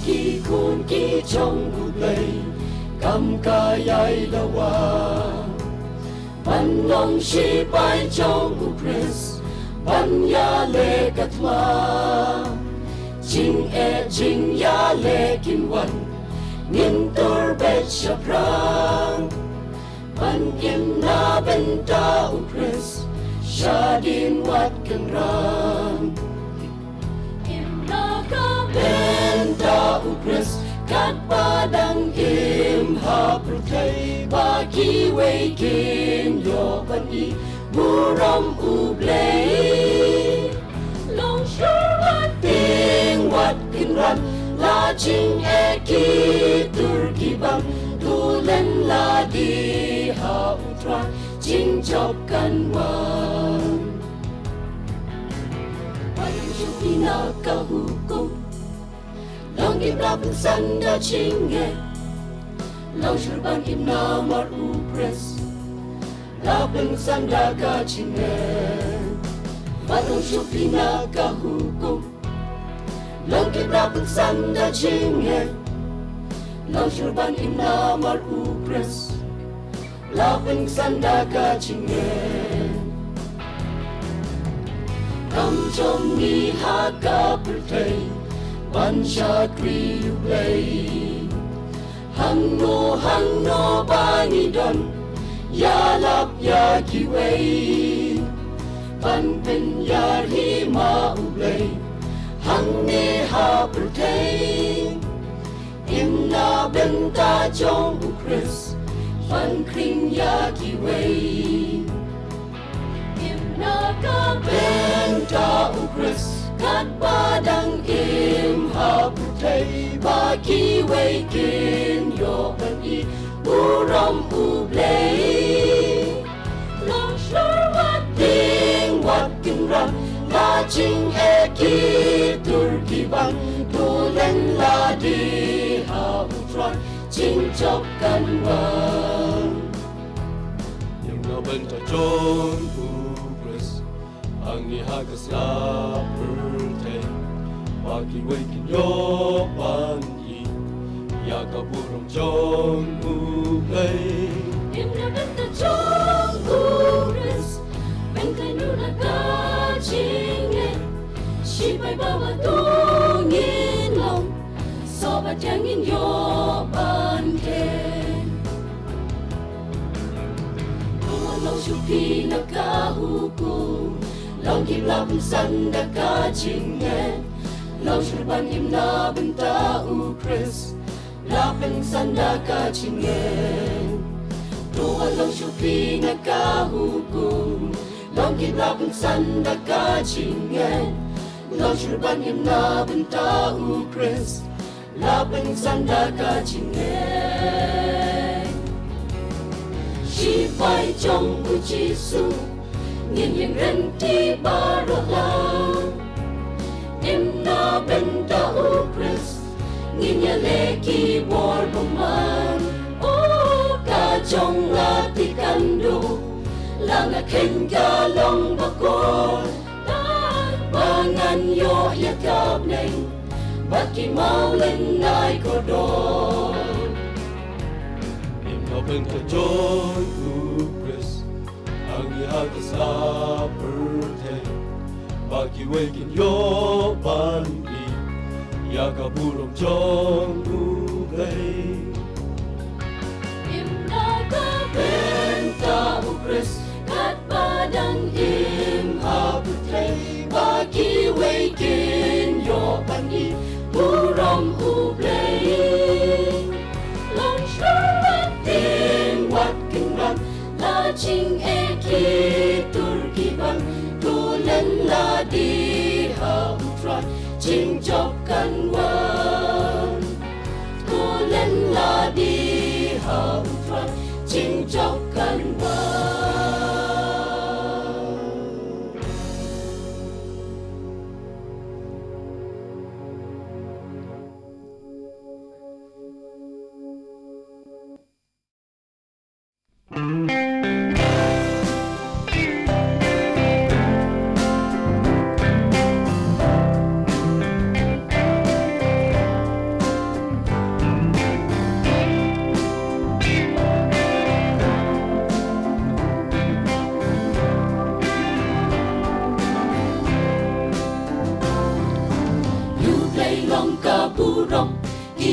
kỳ khôn kỳ trong cuộc đời cầm ca yai la wa ban long shi pai trong cuộc Chris ban ya le katma jing ya le kim wan nin tur bet shaprang ban im na ben ta u Chris shadin wat kan ran Benta ukres kat padang im haprutay bagi wakin yo pandi buram ublay long shur ting wat kinran la jing eki turki bang tulen la di ha utra jing job kan wan Pina kahukum Long im na pensan da chinge Long shurban im na mar upres La pensan da ka chinge Matong shupina kahukum Long im na pensan da chinge Long shurban im na mar upres La pensan da ka chinge Kam chom ni ha ka pultay Ban sha kri ublay Hang no bani don Ya lap ya kiway Ban pen ya hi ma ublay Hang ne ha pultay Im na ben ta chong u Chris Ban kring ya kiway Benta ukres kat padang im haputay bagi wakin yo pagi buram ublay long shur wat ding wat kinram la jing eki turki bang tulen la di ha utran jing job kan wan yung na benta chon Ang ihagas la perte Bagi wakin yo pandi Yaga burong jong ublay Imna benta jong uris Bentay nuna kajinge Shibay bawa tungin long Sobat yangin yo panken Tumalong syupi na kahukum Long kim la pensan da ka chinge Long shurban im na benta u Chris La pensan da ka chinge Dua long shupi na ka hukum Long kim la pensan da ka chinge Long shurban im na benta u Chris La pensan da ka chinge Shi pai chong u Jisu Nhìn những rên ti ba rõ lang Em na bên ta u Chris Nhìn nhà lê ki bor bông man Ô ka chong la ti kandu La nga khen ka long ba kon Ba ngan yo ya kap neng Ba ki mau lên nai ko don Em na bên ta chon u Chris Ang ihagas la perte Bagi wakin yo pandi Yaga burong jong ublay Imna ka benta u Chris Kat padang im haputay Bagi wakin yo pandi Burong ublay Long shur wat din wat kinran La jing eki turki bang tulen la di ha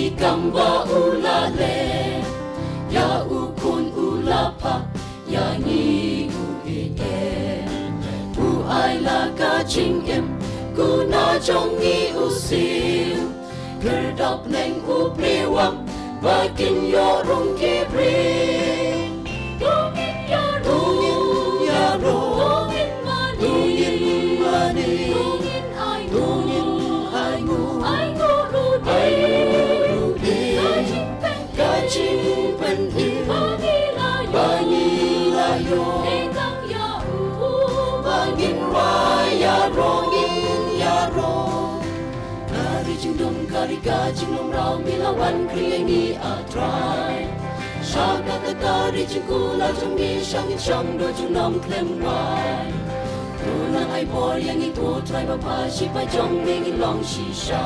ikamba ulale ya ukun ulapa ya ngi u ike u ai la ka ching em ku na trong ngi u siu ker dap neng u priwam ba kin yo rung ki pri dungin ya ro dungin mani dungin ai ngu ru di ka ching pen hi ba ngi la yo ba ngin wa ya ro nari ching dum kari ka ching lom rao mi la wan kriya ngi a try Shaka ta kari ching kula chong mi shang in shang do chung nam klem wai tu nang ai bor yang i tu try ba pa shi pa chong mi in long shi sha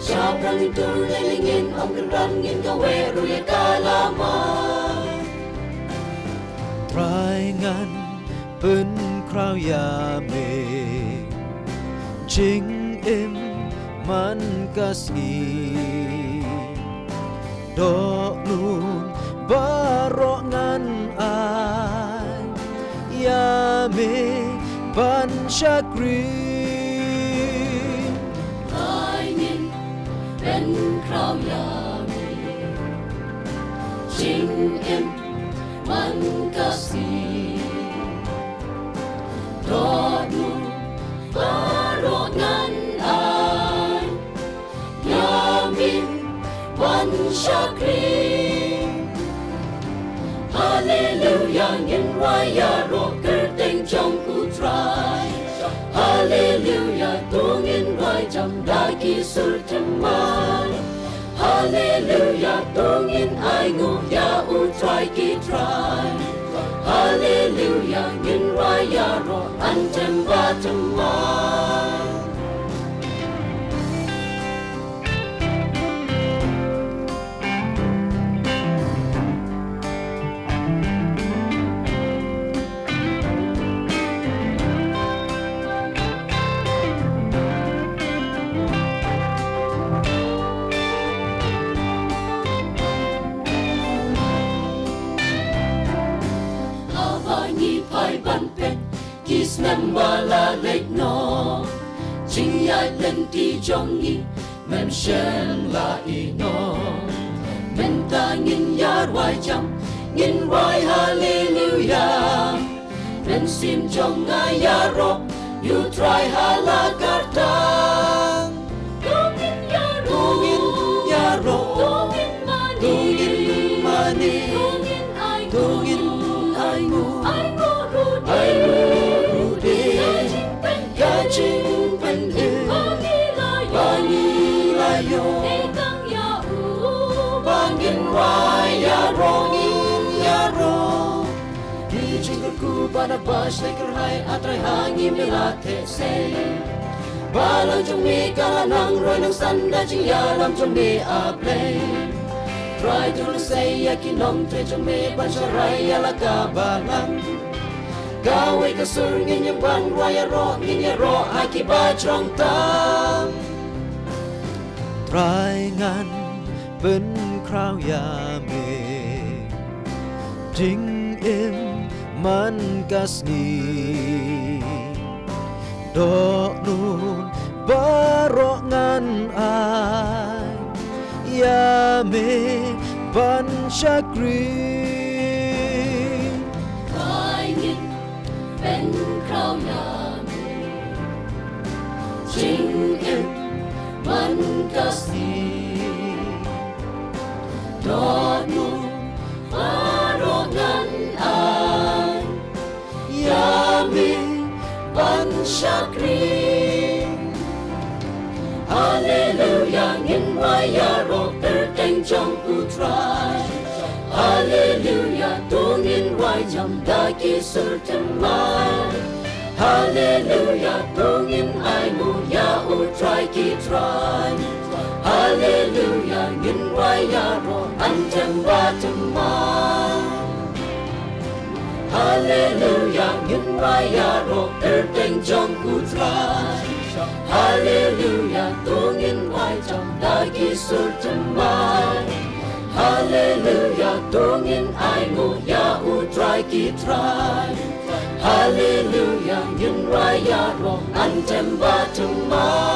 sha prang in tur le ling in am kan ran in ka we ru ya ka la ma rายงานเป็นคราวยาเมจริงเอ็มมันก็สีดอกนูนบารองานอายยาเมบัญชากรีรายเงินเป็นคราวยาเมจริงเอ็มมันก็สีดอกนูนบารองานอายยาเมวันชากรี Hallelujah เงินวายาโรเกิดเต็งจงกูทราย Hallelujah ตัวเงินวายจำได้กี่สุดทำไม Hallelujah ตัวเงินไองูยาอุทรายกี่ทราย Hallelujah เงินวายาโรอันเต็มว่าทำไมKis nambala lek no Ching yai len ti jong ni Mem shen la i no Men ta ngin yar wai cham Ngin wai hallelujah Men sim jong nga ya ro You try halakartang Dungin ya ro Dungin mani Dungin ai ngu Ching pen in ba ngi la yo ba ngin wa ya ro di ching ku ba na ba shai kar hai atrai hangi me la the se ba lang trong mi ka nang roi nang san da ching ya lam trong mi a play try to say ya ki nong tre trong mi ban sha rai ya la ka ba lang Kaway kasur nginyang ban waya ro nginya ro aki ba trong tam รายงานเป็นคราวยาเมจริงเอ็มมันก็สีดอกนูนบารองานอายยาเมบัญชากรีเป็นคราวยาเมจริงเอ็มมันก็สีดอกนูนบารองานอายยาเมบัญชากรี Hallelujah เงินวายาโรเกิดเต็งจงอุทราย Hallelujah ตัวเงินวายจำได้กี่สุดทำไม Hallelujah ตัวเงินไอมูยาอุทรายกี่ทราย Hallelujah เงินวายาโรอันเต็มว่าทำไม Hallelujah เงินวายาโรเกิดเต็งจงอุทราย Hallelujah ตัวเงินวายจำได้ kisur temai. Hallelujah, dongin ai ngu ya utrai kitrai. Hallelujah, yin raya ro antemba temai.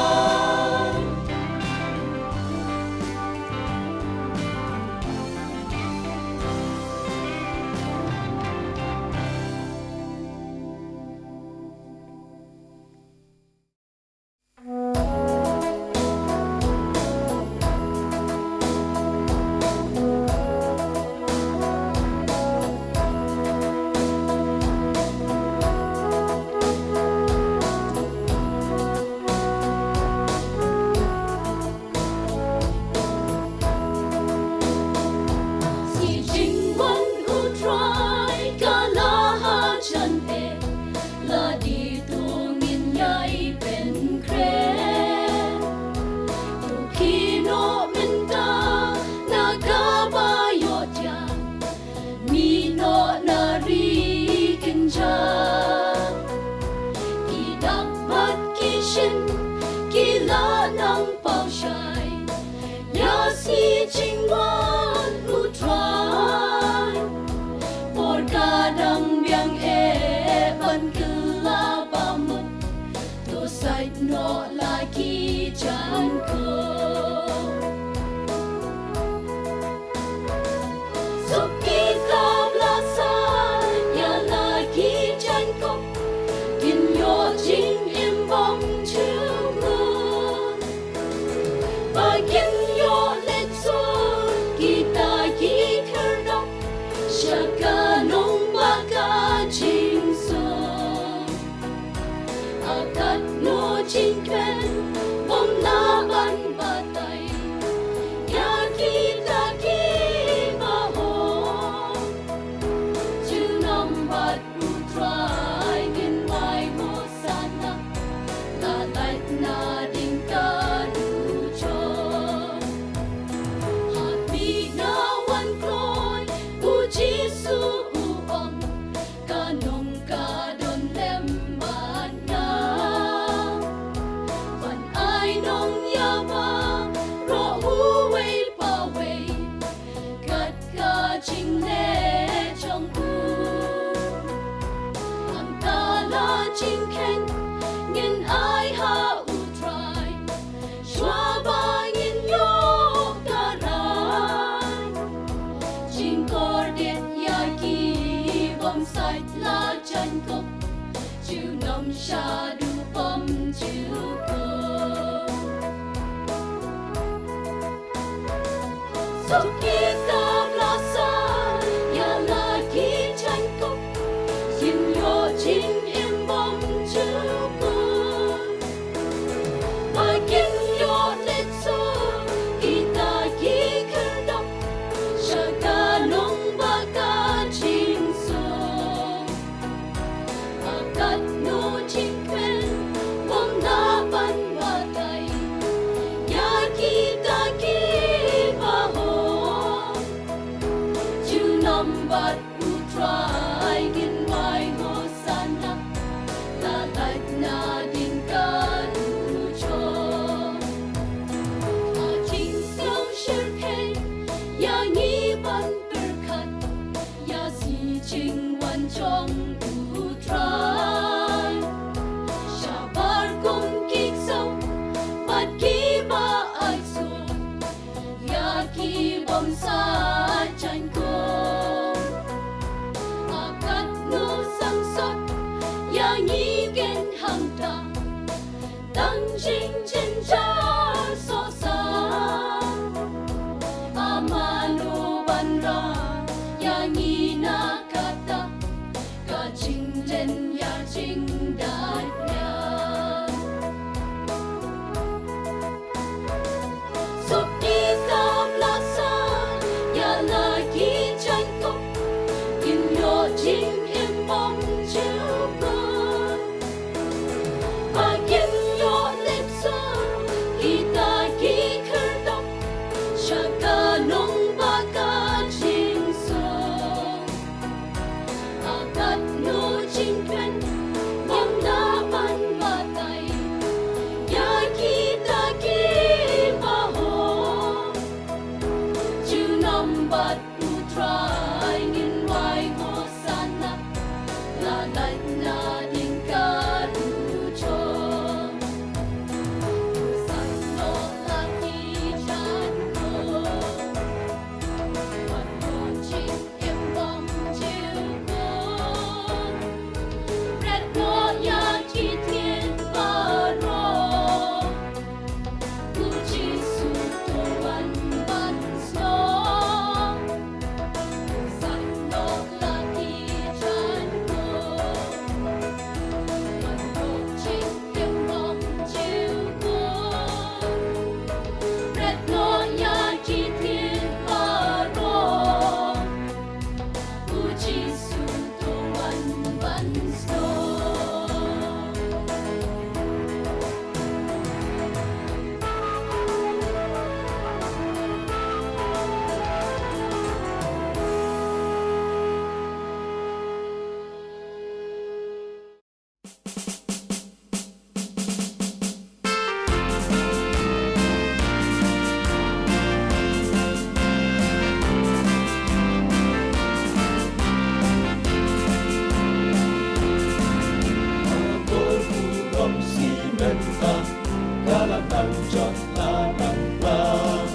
chọn là nắng vàng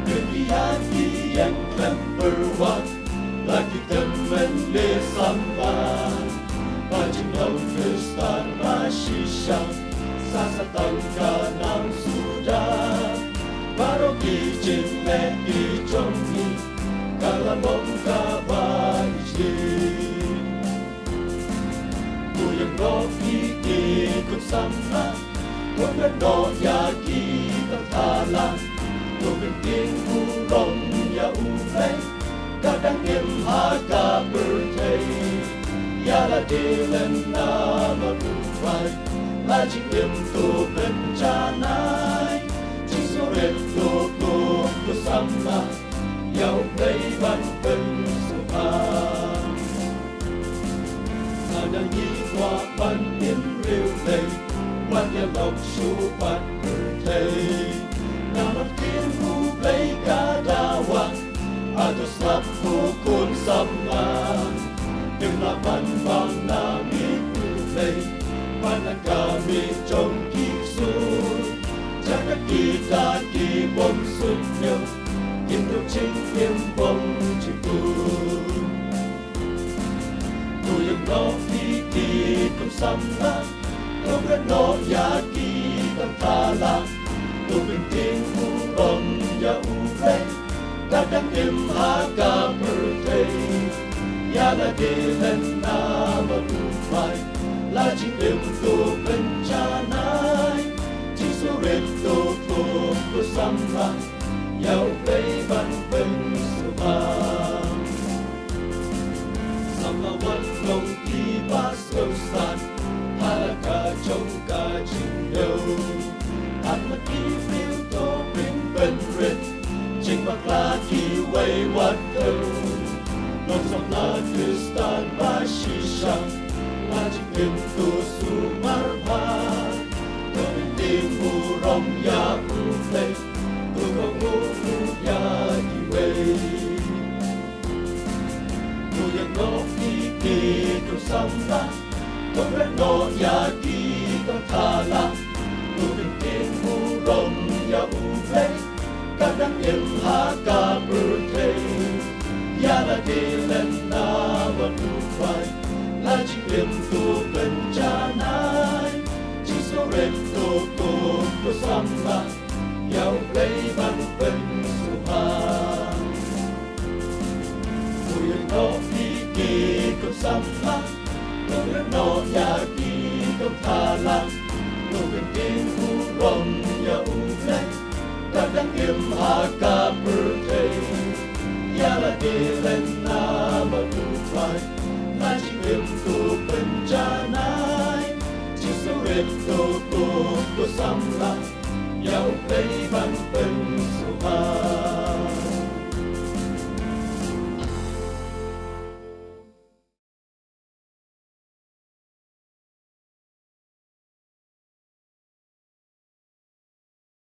Đừng hati yang telah berwak lagi temen sama Bajing laut kristal masih syang Sasa tangkanang sudah Baru kijin lagi jongi Kalau bongka banjir Ku yang roki ikut sama Ku yang royaki tertalang Ku genting urong ya uleng Kadang em harga bertei Ialah dilen nama rufai Lajing em tu bencanai Jing sore tu ku bersama Yau play ban pensuhan Ada yikwa ban im riu lei Wan ya lok su ban bertei Nama kimu play kadawang Atau slap hukun sama Đừng là văn vang nami play Panan kami trong kiếp xuân Chắc các kita kỳ bông xuân nhau Kim đốc chính kim bông chỉ buồn Tôi yang nó khi kỳ không xăm lá Tôi biết nó ya kỳ tâm tha la Tôi bình tin u rong ya u play Kadang im harga bertei Ialah dilen nama rufai Lajing im tu bencanai Jing surit tu bersama Yau play ban pensuhan Sama wan long tiba selesai Halaka trong ca trình đâu Hát mất kỳ phiêu tô bình bần rệt Chính bạc la kỳ quay quát đâu Nông sông la kristal bashisang Lajing im tu sumarbhan Tôi bình tim urong ya ulay Tôi không ngủ ya iway Tôi yang no iki tu sama Tôi biết no ya ki tu thala Tôi bình tim urong ya ulay Kadang im harga bertei Ialah dilen nama rufai Lajing im tu bencanai Jing sore tu bersama Yau play ban pensuhan Ku yang no iki kau sama Ku yang no yaki kau thala Ku genting urong ya ulay Kadang im harga bertei Ialah dilen nama rufai Lajing im tu bencanai Jing sore tu bersama Yau play ban pensuhan